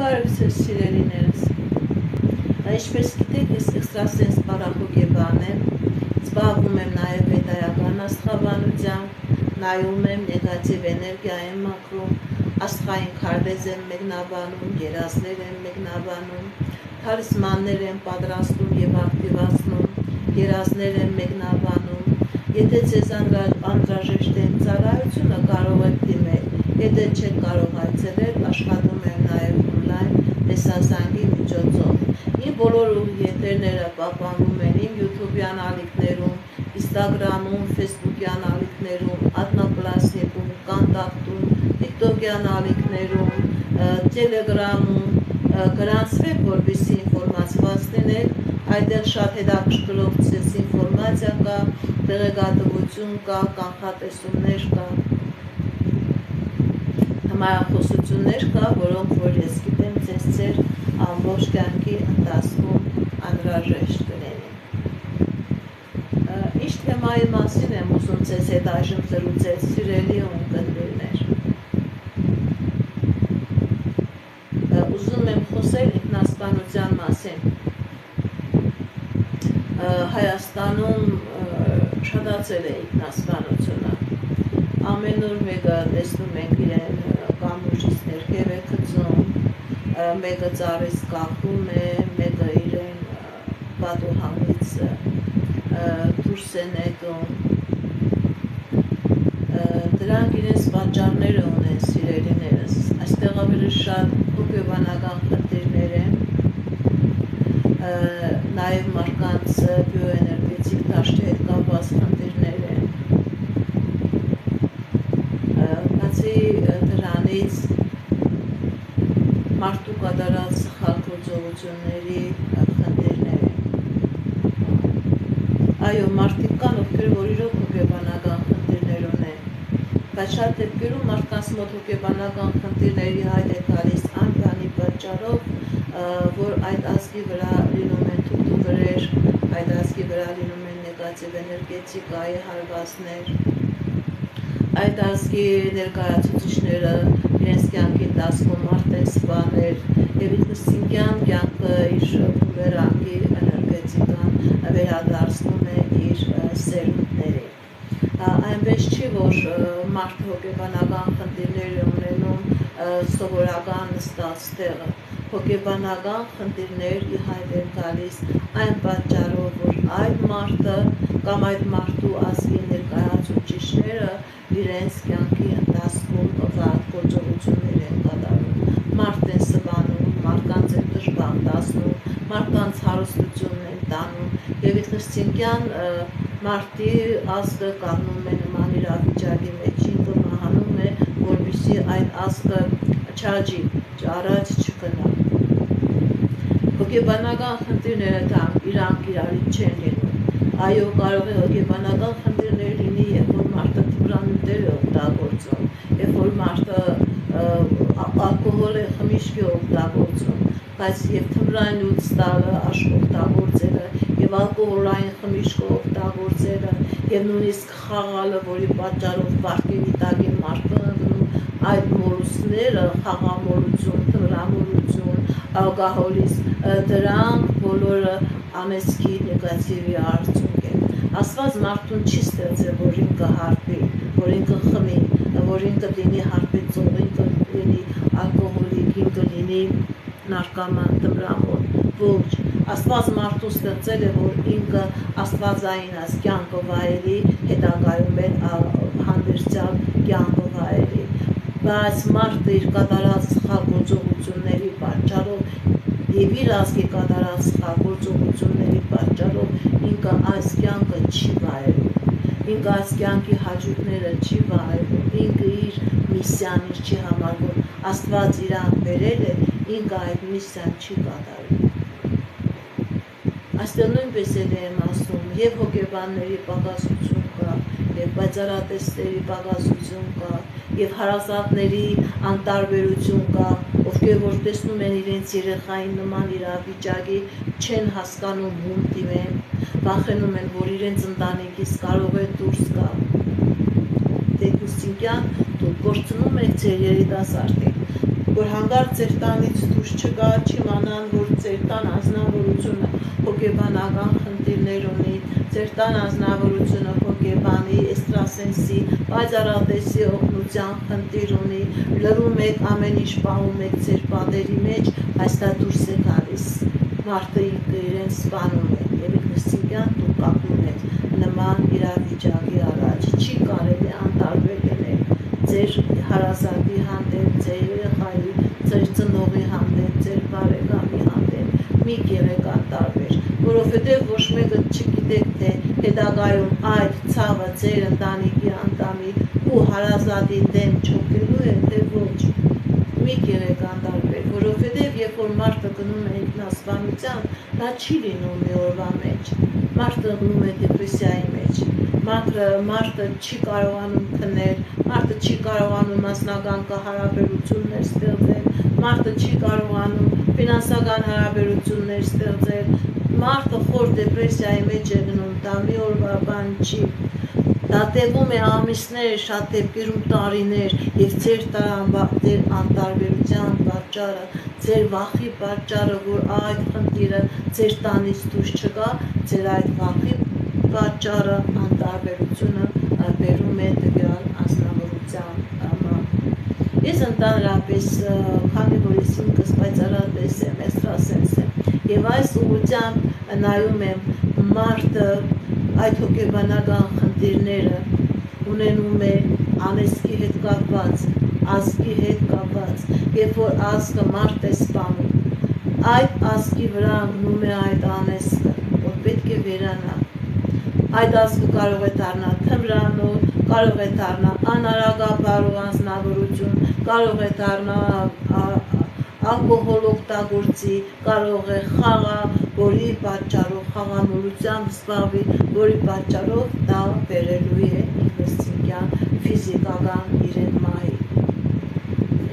Բարև ձեզ սիրելիներս, ինչպես գիտեք, ես էքստրասենս պարախոգեբան եմ, զբաղվում եմ նաև հետայական աստղաբանությամբ, նայում եմ, նեգատիվ էներգիա եմ մաքրում, աստղային քարտեզ եմ մեկնաբանում, երազներ եմ մեկնաբանում, թալիսմաններ եմ պատրաստում և ակտիվացնում, երազներ եմ մեկնաբանում, եթե ձեզ անհրաժեշտ է ծառայությունը կարող եք դիմել, եթե չեք կարող այցելել, աշխատում եմ նաև օնլայն տեսազանգի միջոցով։ Իմ բոլոր եթերները պահպանվում են իմ YouTube-յան ալիքներում, Instagram-ում, Facebook-յան ալիքներում, Adnaplus-ում, Կոնտակտում, TikTok-յան ալիքներում, Telegram-ում, գրանցվեք, որպեսզի ինֆորմացված լինեք, այդտեղ շատ հետաքրքրող ձեզ ինֆորմացիա կա, տեղեկատվություն կա, կանխատեսումներ կա, համարախոսություններ կա, որոնք որ ես գիտեմ ձեր ամբողջ կյանքի ընթացքում անհրաժեշտ կլինի։ Ինչ թեմայի մասին եմ ուզում ձեզ հետ այժմ զրուցել, սիրելի ունկնդիրներ։ Ուզում եմ խոսել ինքնասպանության մասին։ Հայաստանում շատացել է ինքնասպանությունը։ Ամեն օր մեկը տեսնում ենք իրեն կամուրջից ներքև է գցում, մեկը ծառից կախում է, մեկը իրեն պատուհանից դուրս է նետում։ Դրանք իրենց պատճառները ունեն, սիրելիներս։ Այստեղ ավելի շատ հոգեբանական խնդիրներ են, նաև մարդկանց բիոէներգետիկ դաշտի հետ կապված խնդիրներ են։ Բացի դրանից մարդու կատարած սխալ գործողությունների խնդիրներ են։ Այո, մարդիկ կան, ովքեր որ իրոք հոգեբանական խնդիրներ ունեն, բայց շատ դեպքերում մարդկանց մոտ հոգեբանական խնդիրների հայտ է գալիս այն բանի պատճառով, որ այդ ազգի վրա լինում են թուղթուվրեր, այդ ազգի վրա լինում են նեգատիվ էներգետիկայի հարվածներ, այդ ազգի ներկայացուցիչները իրենց կյանքի ընթացքում արդեն սպաներ և ինքնըստինքյան կյանքը իր բումերանգի էներգետիկան վերադարձնում է իր սերունդներին։ Այնպես չի, որ մարդը հոգեբանական խնդիրներ է ունենում սովորական նստած տեղը։ Հոգեբանական խնդիրներ ի հայտ են գալիս այն պատճառով, որ այդ մարդը կամ այդ մարդու ազգի ներկայացուցիչները իրենց կյանքի ընթացքում վատ գործողություններ են կատարում, մարդ են սպանում, մարդկանց են դժբախտացնում, մարդկանց հարստությունն են տանում և ինքնըստինքյան մարդի ազգը կանգնում է նման իրավիճակի մեջ, ինքը մահանում է, որպեսզի այդ ազգը չաճի, առաջ չգնա։ Հոգեբանական խնդիրները իրանք իրարից չեն լինում։ Այո, կարող է հոգեբանական խնդիրներ լինի, երբ որ մարդը թմրանյութեր է օգտագործում, երբ որ մարդը ալկոհոլ է, խմիչք է օգտագործում, բայց և թմրանյութ ստալը, օգտագործելը, և ալկոհոլային խմիչքը օգտագործելը, և նույնիսկ խաղալը, որի պատճառով վարկերի տակ է մարդը ընկնում, այդ մոլուսները, խաղամոլություն, թմրամոլություն, ալկոհոլիզմ, դրանք բոլորը անեծքի նեգատիվի արդյունք են։ Աստված մարդուն չի ստեղծել, որ ինքը հարբի, որ ինքը խմի, որ ինքը լինի հարբեցող, ինքը լինի ալկոհոլիկ, ինքը լինի նարկոման, թմրամոլ, ոչ։ Աստված մարդուն ստեղծել է, որ ինքը աստվածային կյանքը վայելի, հետագայում էլ հանդերձյալ կյանքը վայելի։ Բայց մարդը իր կատարած սխալ գործողությունների պատճառով և իր ազգի կատարած սխալ գործողությունների պատճառով ինքը այս կյանքը չի վայելում, ինքը այս կյանքի հաճույքները չի վայելում, ինքը իր միսիան չի համարվում, Աստված իրան բերել է, ինքը այդ միսիան չի կատարում։ Այստեղ նույնպես եմ ասում, և հոգեբանների պակասություն կա, և պայծառատեսների պակասություն կա, և հարազատների անտարբերություն կա, ովքեր որ տեսնում են իրենց երեխային նման իրավիճակի, չեն հասկանում ում դիմեն, վախենում են, որ իրենց ընտանիքից կարող է դուրս գա։ Տեխնիկյան դուք կորցնում եք ձեր երիտասարդին, որ հանգարց ձեր տանից դուրս չգա, չիմանան, որ ձեր տան անձնավորությունը հոգեբանական խնդիրներ ունի, ձեր տան անձնավորությունը հոգեբանի, էստրասենսի, պայծառատեսի օգնության խնդիր ունի, լրում եք, ամեն ինչ պահում եք ձեր պատերի մեջ, բայց դա դուրս է գալիս, մարդը իրեն սպանում է, եւ ինքնըստինքյան դուք կապնում եք նման իրավիճակի առաջ, չի կարելի անտարբեր լինել ձեր հարազատի հանդեպ, ձեր երեխայի, ձեր ծնողի հանդեպ, ձեր բարեկամի հանդեպ, մի եղեք անտարբեր, որովհետև ոչ մեկը չգիտեք, թե հետագայում այդ ցավը ձեր ընտանիքի անդամի ու հարազատի դեմ չոքելու է, թե ոչ, մի եղեք անտարբեր, որովհետև երբ որ մարդը գնում է ինքնասպանության, դա չի լինում մի օրվա մեջ, մարդը գնում է դեպրեսիայի մեջ, մարդը չի կարողանում քնել, մարդը չի կարողանում մասնական հարաբերություններ ստեղծել, մարդը չի կարողանում ֆինանսական հարաբերություններ ստեղծել, մարդը խոր դեպրեսիայի մեջ է գնում, դա մի օրվա բան չի, դա տևում է ամիսներ, շատ դեպքերում տարիներ, եւ ձեր անտարբերության պատճառը, ձեր վախի պատճառը, որ այդ խնդիրը ձեր տանից դուրս չգա, ձեր այդ վախի պատճառը, անտարբերությունը բերում է տվյալ անձնավորության մոտ։ Ես ընդհանրապես, քանի որ ես ինքս պայծառատես եմ, էստրասենս եմ, եւ այս ուղղությամբ նայում եմ մարդը այդ հոգեբանական խնդիրները ունենում է անեծքի հետ կապված, ազգի հետ կապված, երբ որ ազգը մարդ է սպանում, այդ ազգի վրա ընկնում է այդ անեծքը, որ պետք է վերանա, այդ ազգը կարող է դառնալ թմրանոտ, կարող է դառնալ անարագաբար ու անձնավորություն, կարող է դառնալ ալկոհոլ օգտագործի, կարող է խաղա, որի պատճառով խաղամոլությամբ զբաղվի, որի պատճառով դա բերելու է ինքնըստինքյան ֆիզիկական իրեն մահի։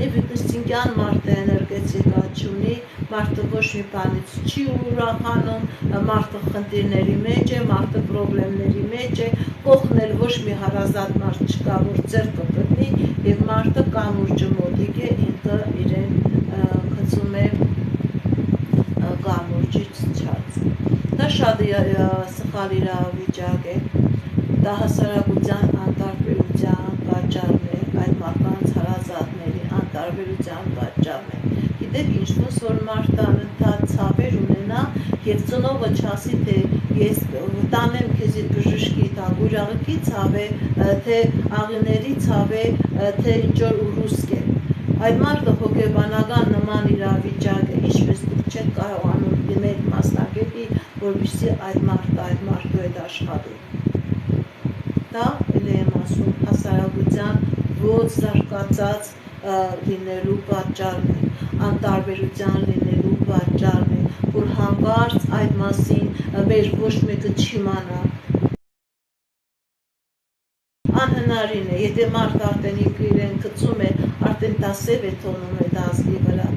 Եվ ինքնըստինքյան մարդը էներգետիկա չունի, մարդը ոչ մի բանից չի ուրախանում, մարդը խնդիրների մեջ է, մարդը պրոբլեմների մեջ է, օգնել ոչ մի հարազատ մարդ չկա, որ ձեռքը գտնի, եւ մարդը կամուրջը մոտիկ է, ինքը իրեն գցում է կամուրջից չած։ Դա շատ սխալ իրավիճակ է, դա հասարակության անտարբերության պատճառն է, այդ մարդկանց հարազատների անտարբերության պատճառն է։ Գիտեք ինչ, ոնց որ մարդը անընդհատ ցավեր ունենա եւ ծնողը չասի, թե ես տանեմ քեզ բժշկի տակ, ուրախի ցավ է, թե աղիների ցավ է, թե ինչ որ ռուսկ է։ Այդ մարդը հոգեբանական նման իրավիճակ է, ինչպես դուք չեք կարողանում դիմել մասնագետի, որպեսզի այդ մարդու հետ աշխատի։ Դա էլ եմ ասում, հասարակության ոչ զարգացած լինելու պատճառն է, անտարբերության լինելու պատճառն է, որ հանկարծ այդ մասին մեր ոչ մեկը չիմանա։ Անհնարին է, եթե մարդ արդեն իրեն գցում է, արդեն դա սև է թողնում այդ ազգի վրա,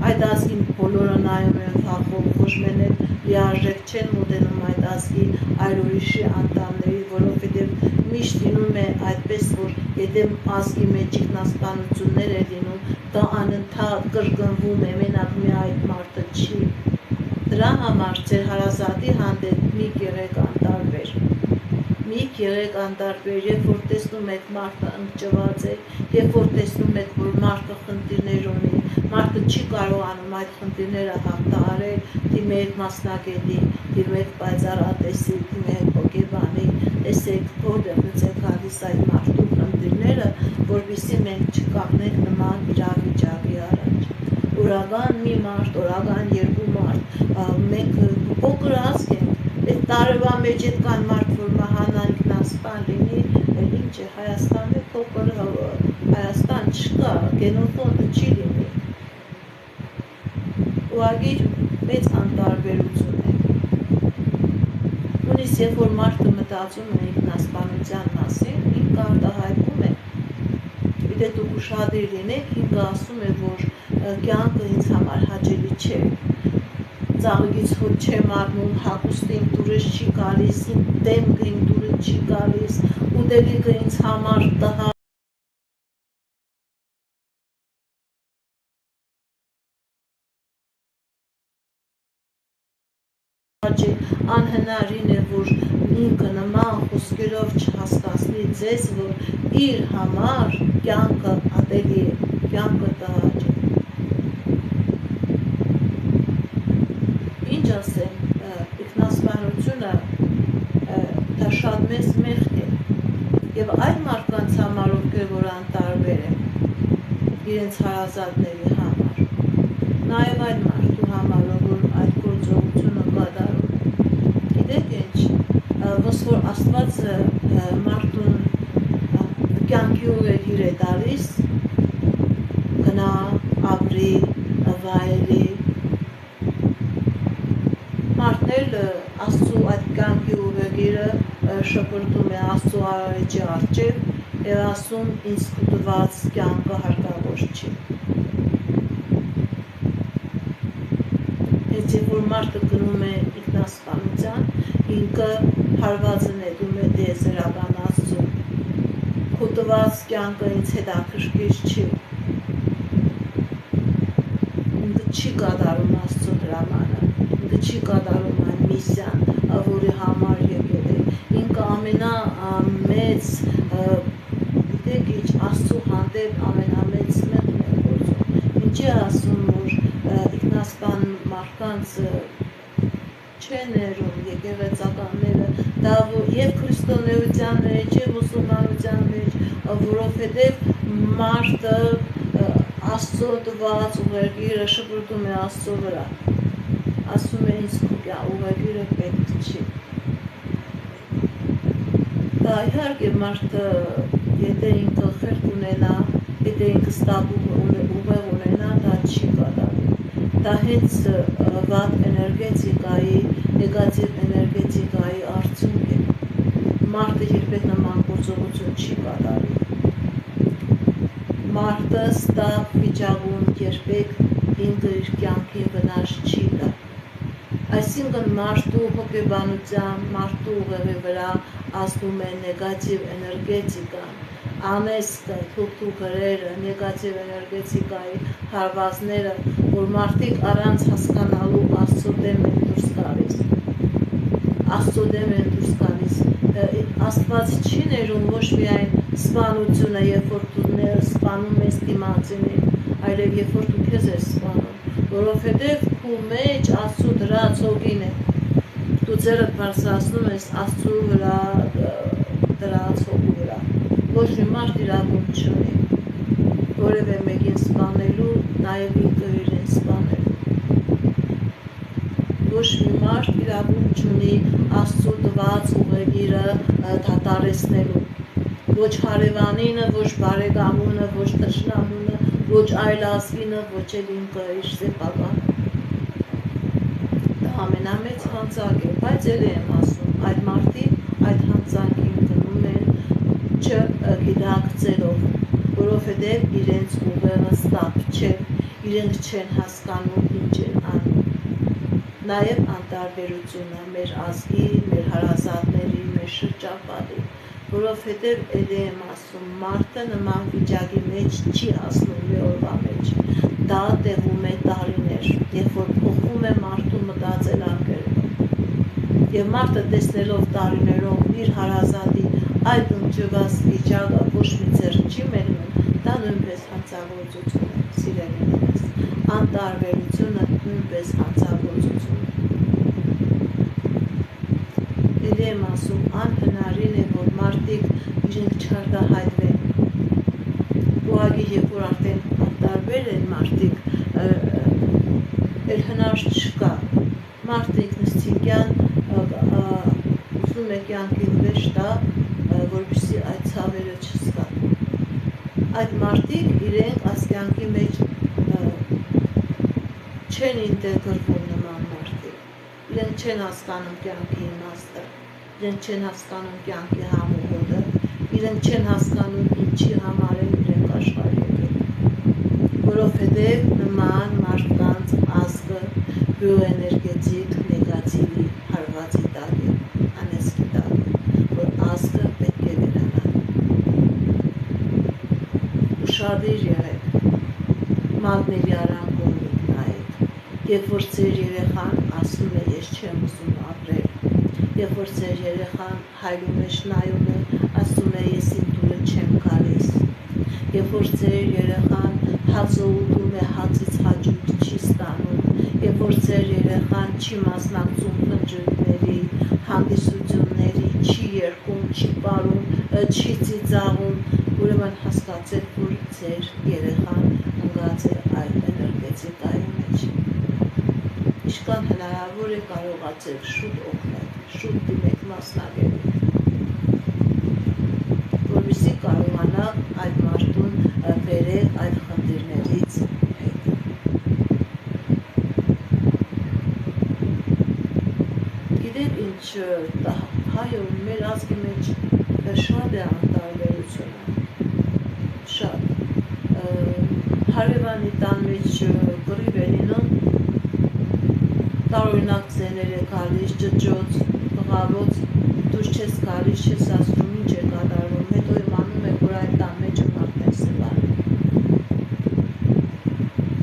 այդ ազգին բոլորը նայում են վախով, ոչ մենակ լիարժեք չեն մոտենում այդ ազգի այլ ուրիշի անդամների, որովհետև միշտ լինում է այդպես, որ եթե ազգի մեջ ինքնասպանություններ է լինում, դա անընդհատ կրկնվում է, մենակ մի այդ մարդը չի։ Դրա համար ձեր հարազատի հանդեպ մի եղեք անտարբեր։ Մի եղեք անտարբեր, երբ որ տեսնում եք մարդը ընկճված է, երբ որ տեսնում եք, որ մարդը խնդիրներ ունի, մարդը չի կարողանում այդ խնդիրները հաղթահարել, դիմեք մասնագետի, դիմեք պայծառատեսի, դիմեք հոգեբանի, տեսեք որտեղից է գալիս այդ մարդու խնդիրները, որպեսզի մենք չկանգնենք նման իրավիճակի առաջ։ Օրական մի մարդ, օրական երկու մարդ, մենք փոքր ազգ ենք, այդ տարվա մեջ այդքան մարդ, որ մահանա ինքնասպան լինի, ինչ է Հայաստանը փոքր Հայաստան չկա, գենոֆոնդը չի լինի։ Ուղղակի մեծ անտարբերություն է։ Նույնիսկ երբ որ մարդը մտածում է ինքնասպանության մասին, ինքը արտահայտվում է։ Եթե դուք ուշադիր լինեք, ինքը ասում է, որ կյանքը ինձ համար հաճելի չէ։ Ծաղիկից հոտ չեմ առնում, հագուստին դուրս չի գալիս, իմ դեմքին դուրս չի գալիս, ուտելիքը ինձ համար տհաճ Անհնարին է, որ ինքը նման խոսքերով չհասկացնի ձեզ, որ իր համար կյանքը ատելի է, կյանքը տհաճ է։ Ինչ ասեմ, ինքնասպանությունը դա շատ մեծ մեղք է, եւ այլ մարդկանց համար, ովքեր որ անտարբեր են իրենց հարազատների համար, նաեւ այլ մարդու համար, որ այդ գործողությունը կատարում է։ Գիտեք ինչ, ոնց որ Աստված մարդուն կյանքի ուղեգիր է տալիս, գնա, ապրի, վայելի, մարդն էլ Աստծու այդ կյանքի ուղեգիրը շպրտում է Աստծու արարիչի առջև եւ ասում ինձ տված կյանքը հարկավոր չի։ Եթե որ մարդը գնում է ինքնասպանության, ինքը հարվածը նետում է դեզերական Աստծուն։ Քո տված կյանքը ինձ հետաքրքիր չի։ Ինքը չի կատարում Աստծո հրամանը, ինքը չի կատարում այն միսիան, որի համար եկել է։ Ինքը ամենամեծ, գիտեք ինչ, Աստծո հանդեպ ամենամեծ մեղքն է գործում։ Ինչի ասում, որ ինքնասպան մարդկանց չեն ներում եկեղեցականները, դա եւ քրիստոնեության մեջ եւ մուսուլմանության մեջ, որովհետեւ մարդը Աստծո տված ուղեգիրը շպրտում է Աստծո վրա, ասում է ինձ ուղեգիրը պետք չի։ Դա իհարկե մարդը, եթե ինքը խելք ունենա, եթե ինքը ստապ ուղեղ ունենա, դա չի կատարում։ Դա հենց վատ էներգետիկայի, նեգատիվ էներգետիկայի արդյունք է։ Մարդը երբեք նման գործողություն չի կատարի։ Մարդը ստապ վիճակում երբեք ինքը իր կյանքին վնաս չի տա։ Այսինքն մարդու հոգեբանության, մարդու ուղեղի վրա ազդում է նեգատիվ էներգետիկան, անեստը, թուղթու գրերը, նեգատիվ էներգետիկայի հարվածները, որ մարդիկ առանց հասկանալու Աստծո դեմ են դուրս գալիս։ Աստծո դեմ են դուրս գալիս։ Աստված չի ներում ոչ միայն սպանությունը, երբ որ դու սպանում ես դիմացին, այլև երբ որ դու քեզ ես սպանում, որովհետև քո մեջ Աստծո դրած հոգին է։ Դու ձեռդ բարձրացնում ես Աստծո վրա դրած հոգու վրա։ Ոչ մի մարդ իրավունք չունի որևէ մեկին սպանելու, նաև ինքը իրեն սպանելու։ Ոչ մի մարդ իրավունք չունի Աստծո տված ուղեգիրը դադարեցնելու։ Ոչ հարևանինը, ոչ բարեկամունը, ոչ թշնամունը, ոչ այլ ազգինը, ոչ էլ ինքը իր սեփականը։ Դա ամենամեծ հանցանք է, բայց էլ եմ ասում, այդ մարդիկ այդ հանցանքին գնում են չգիտակցելով, որովհետև իրենց ուղեղը ստապ չէ, իրենք չեն հասկանում ինչ են անում։ Նաև անտարբերությունը մեր ազգի, մեր հարազատների, մեր շրջապատի, որովհետև էլ եմ ասում, մարդը նման վիճակի մեջ չի հասնում մի օրվա մեջ, դա տևում է տարիներ, երբ որ փոխվում է մարդու մտածելակերպը, եւ մարդը տեսնելով տարիներով իր հարազատի այդ ընջված վիճակը ոչ մի ձեռք չի մերնում, դա նույնպես հանցագործություն է, սիրելիներս, անտարբերությունը նույնպես հանցագործություն է։ Էլ եմ ասում, անհնարին է, որ մարդիկ իրենք չարտահայտվեն։ Ուղղակի երբ որ արդեն անտարբեր են մարդիկ, էլ հնար չկա։ Մարդը ինքնըստինքյան ուզում է կյանքին վեճ տա, որպեսզի այդ ցավերը չզգա։ Այդ մարդիկ իրենք այս կյանքի մեջ չեն ինտեգրվում նման մարդիկ։ Իրենք չեն հասկանում կյանքի իմաստը, իրենք չեն հասկանում կյանքի համուհոտը, իրենք չեն հասկանում ինչի համար են իրենք աշխարհ եկել, որովհետև նման մարդկանց ազգը բիոէներգետիկ նեգատիվի հարվածի տակ է, անեծքի տակ է, որ ազգը պետք է վերանա։ Ուշադիր եղեք, մատների արանքումնիկ նայեք, երբ որ ձեր երեխան ասում է ես չեմ ուզում երբ որ ձեր երեխան հայրում է, նայում է, ասում է ես իմ դուրը չեմ գալիս, երբ որ ձեր երեխան հացը ուտում է, հացից հաճույք չի ստանում, երբ որ ձեր երեխան չի մասնակցում խնջույքների, հանդիսությունների, չի երգում, չի պարում, չի ծիծաղում, ուրեմն հասկացեք, որ ձեր երեխան ընկած է այդ էներգետիկայի մեջ։ Ինչքան հնարավոր է կարողացեք շուտ օգնել, շուտ դիմեք մասնագետին, որպեսզի կարողանաք այդ մարդուն բերել այդ խնդիրներից հետ։ Գիտեք ինչ, հայոց մեր ազգի մեջ շատ է անտարբերությունը, շատ։ Հարևանի տան մեջ կռիվ է լինում, տարօրինակ ձեներ է գալիս, ջջոց, բղավոց, դուրս չես գալիս, չես ասում ինչ է կատարվում, հետո իմանում եք, որ այդ տան մեջը մարդն է սևանում։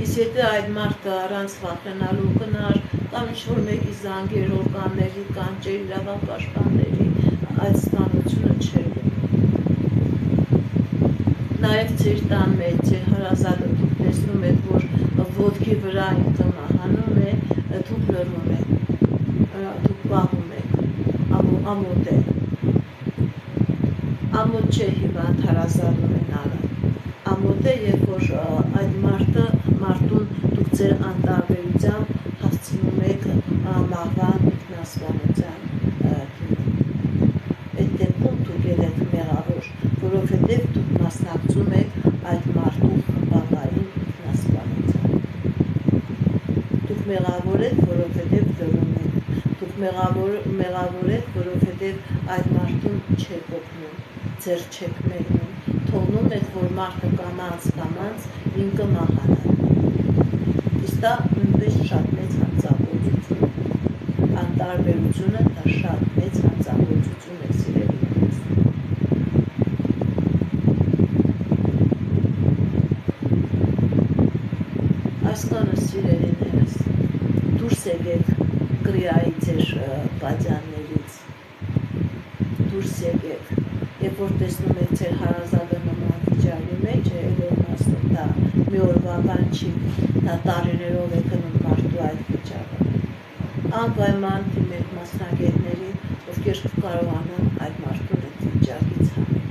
Իսկ եթե այդ մարդը առանց վախենալու գնար, կամ ինչ-որ մեկի զանգեր, օրգանների, կանչեր, իրավապաշտպանների, այդ ստանությունը չէր լինում։ Նաև ձեր տան մեջ, ձեր հարազատը դուք տեսնում եք, որ ոտքի վրա ինքը մահանում է, դուք լռում եք, դուք պահում եք, ամոթ է, ամոթ չէ հիվանդ հարազատ ունենալը, ամոթ է, երբ որ այդ մարդուն դուք ձեր անտարբերությամբ հասցնում եք մահվան ինքնասպանության դիմում։ Այդ դեպքում դուք եք մեղավոր, որովհետև դուք մասնակցում եք այդ մարդու խմբավորային ինքնասպանության։ Դուք մեղավոր եք, որովհետև լռում եք, դուք մեղավոր եք, որովհետև այդ մարդուն չեք օգնում, ձեր չեք մեկնում, թողնում եք, որ մարդը կամաց ինքը մահանա։ Իսկ դա նույնպես շատ մեծ հանցագործություն, անտարբերությունը դա շատ մեծ հանցագործություն է սիրելիներս։ Այսքանը սիրելիներս, դուրս եկեք կրիայի ձեր բաժաններից, դուրս եկեք, երբ որ տեսնում եք ձեր հարազատը նման վիճակի մեջ է, ելում ասում դա մի օրվա բան չի, դա տարիներով է գնում մարդու այդ վիճակը։ Անպայման դիմեք մասնագետներին, ովքեր կարողանան այդ մարդուն այդ վիճակից հանել։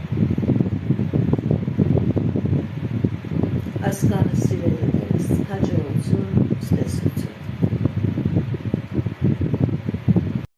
Այսքանը սիրելիներս, հաջողություն, ստեսություն։